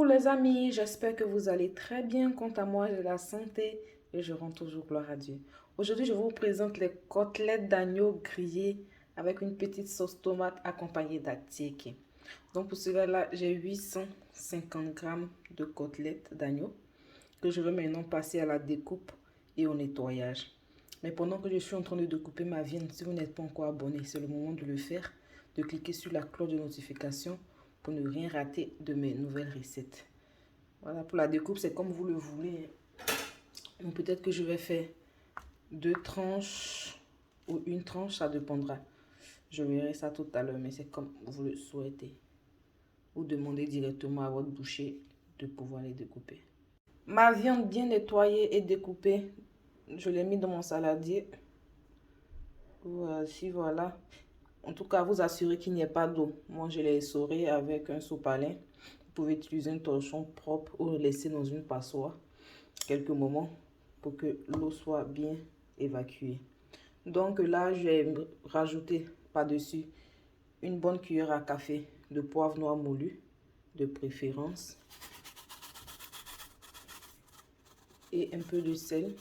Coucou les amis, j'espère que vous allez très bien. Quant à moi, j'ai la santé et je rends toujours gloire à Dieu. Aujourd'hui, je vous présente les côtelettes d'agneau grillées avec une petite sauce tomate accompagnée d'attiéké. Donc pour cela, j'ai 850 grammes de côtelettes d'agneau que je vais maintenant passer à la découpe et au nettoyage. Mais pendant que je suis en train de découper ma viande, si vous n'êtes pas encore abonné, c'est le moment de le faire, de cliquer sur la cloche de notification pour ne rien rater de mes nouvelles recettes. Voilà, pour la découpe, c'est comme vous le voulez. Donc peut-être que je vais faire 2 tranches ou une tranche, ça dépendra. Je verrai ça tout à l'heure, mais c'est comme vous le souhaitez. Ou demandez directement à votre boucher de pouvoir les découper. Ma viande bien nettoyée et découpée, je l'ai mis dans mon saladier. Voici, voilà. En tout cas, vous assurez qu'il n'y ait pas d'eau. Moi, je l'ai essoré avec un sopalin. Vous pouvez utiliser un torchon propre ou le laisser dans une passoire quelques moments pour que l'eau soit bien évacuée. Donc là, je vais rajouter par-dessus une bonne cuillère à café de poivre noir moulu, de préférence, et un peu de sel.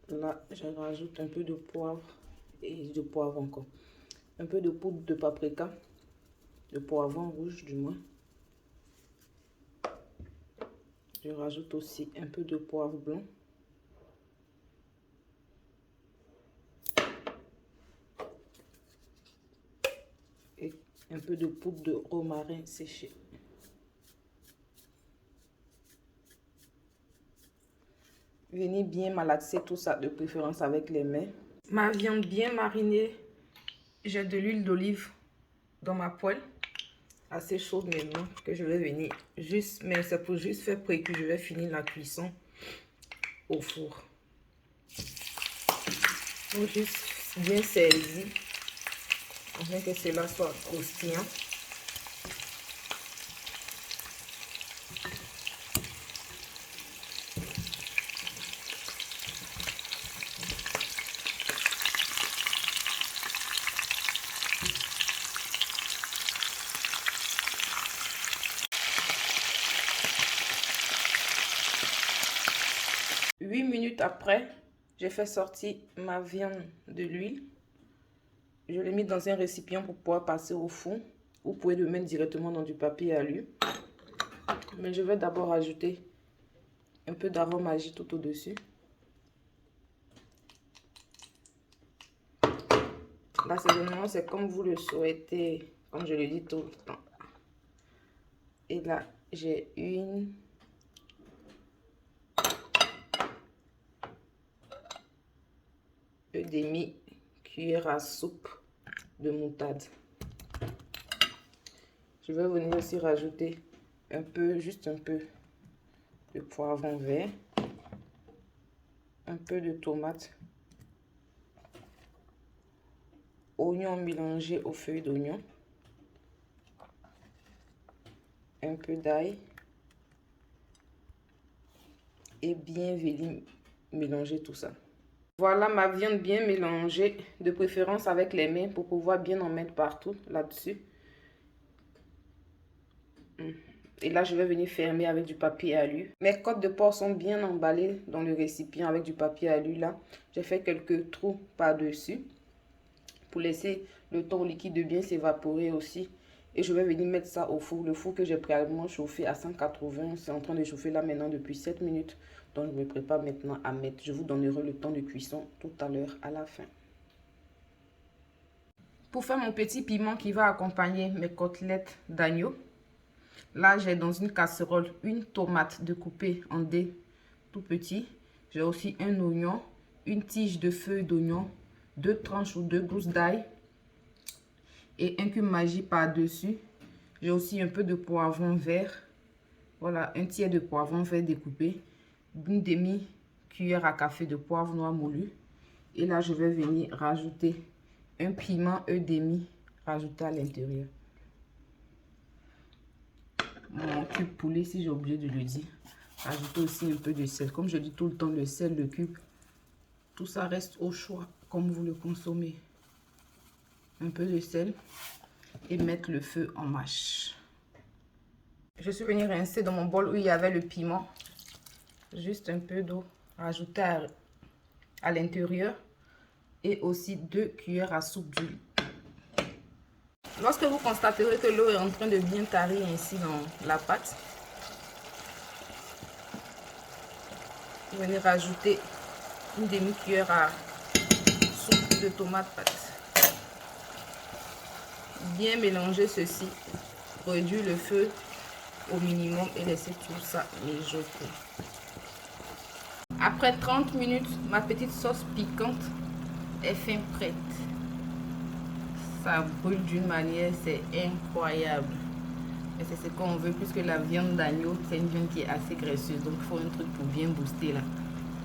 Là, je rajoute un peu de poivre et de poivre encore. Un peu de poudre de paprika, de poivron rouge du moins. Je rajoute aussi un peu de poivre blanc. Et un peu de poudre de romarin séché. Venez bien malaxer tout ça, de préférence avec les mains. Ma viande bien marinée, j'ai de l'huile d'olive dans ma poêle, assez chaude maintenant, que je vais venir juste, mais c'est pour juste faire prêt que je vais finir la cuisson au four. Donc juste bien saisi, afin que cela soit croustillant. Huit minutes après, j'ai fait sortir ma viande de l'huile. Je l'ai mis dans un récipient pour pouvoir passer au four. Vous pouvez le mettre directement dans du papier alu. Mais je vais d'abord ajouter un peu d'aromage tout au-dessus. L'assaisonnement, c'est comme vous le souhaitez, comme je le dis tout le temps. Et là, j'ai une demi-cuillère à soupe de moutarde. Je vais venir aussi rajouter un peu, juste un peu de poivron vert, un peu de tomate, oignon mélangé aux feuilles d'oignon, un peu d'ail et bien venir mélanger tout ça. Voilà ma viande bien mélangée, de préférence avec les mains pour pouvoir bien en mettre partout là-dessus. Et là, je vais venir fermer avec du papier alu. Mes côtes de porc sont bien emballées dans le récipient avec du papier alu là. J'ai fait quelques trous par-dessus pour laisser le temps au liquide de bien s'évaporer aussi. Et je vais venir mettre ça au four. Le four que j'ai préalablement chauffé à 180, c'est en train de chauffer là maintenant depuis 7 minutes. Donc je me prépare maintenant à mettre. Je vous donnerai le temps de cuisson tout à l'heure à la fin. Pour faire mon petit piment qui va accompagner mes côtelettes d'agneau, là j'ai dans une casserole une tomate découpée en dés tout petits. J'ai aussi un oignon, une tige de feuilles d'oignon, 2 tranches ou 2 gousses d'ail et un cube Maggi par-dessus. J'ai aussi un peu de poivron vert. Voilà, un tiers de poivron vert découpé, une demi-cuillère à café de poivre noir moulu. Et là, je vais venir rajouter un piment demi rajouté à l'intérieur. Mon cube poulet, si j'ai oublié de le dire. Ajouter aussi un peu de sel. Comme je dis tout le temps, le sel, le cube, tout ça reste au choix, comme vous le consommez. Un peu de sel. et mettre le feu en marche. Je suis venue rincer dans mon bol où il y avait le piment. Juste un peu d'eau rajoutée à l'intérieur et aussi 2 cuillères à soupe d'huile. Lorsque vous constaterez que l'eau est en train de bien tarir ainsi dans la pâte, vous venez rajouter une demi-cuillère à soupe de tomate pâte. Bien mélanger ceci, réduire le feu au minimum et laisser tout ça mijoter. Après 30 minutes, ma petite sauce piquante est fin prête. Ça brûle d'une manière, c'est incroyable. Mais c'est ce qu'on veut puisque la viande d'agneau, c'est une viande qui est assez graisseuse. Donc il faut un truc pour bien booster là,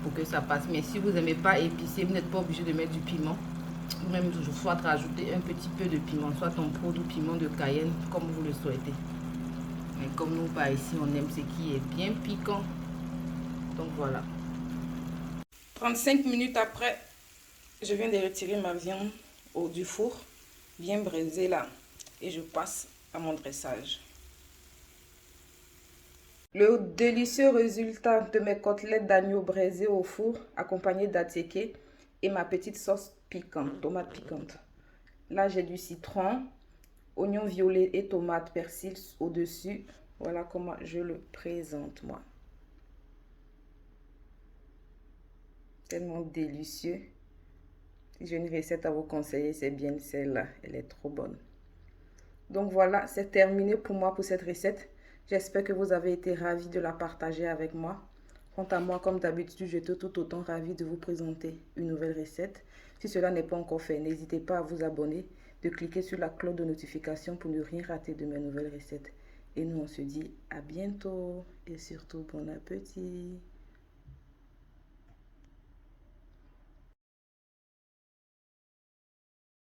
pour que ça passe. Mais si vous n'aimez pas épicé, vous n'êtes pas obligé de mettre du piment. Ou même toujours soit rajouter un petit peu de piment, soit un produit piment de Cayenne, comme vous le souhaitez. Mais comme nous, par ici, on aime ce qui est bien piquant. Donc voilà. 35 minutes après, je viens de retirer ma viande du four, bien braisée là, et je passe à mon dressage. Le délicieux résultat de mes côtelettes d'agneau braisées au four, accompagnées d'attiéké et ma petite sauce piquante, tomate piquante. Là, j'ai du citron, oignon violet et tomate persil au-dessus. Voilà comment je le présente, moi. Tellement délicieux. Si j'ai une recette à vous conseiller, c'est bien celle-là. Elle est trop bonne. Donc voilà, c'est terminé pour moi pour cette recette. J'espère que vous avez été ravis de la partager avec moi. Quant à moi, comme d'habitude, j'étais tout autant ravie de vous présenter une nouvelle recette. Si cela n'est pas encore fait, n'hésitez pas à vous abonner, de cliquer sur la cloche de notification pour ne rien rater de mes nouvelles recettes. Et nous, on se dit à bientôt et surtout bon appétit.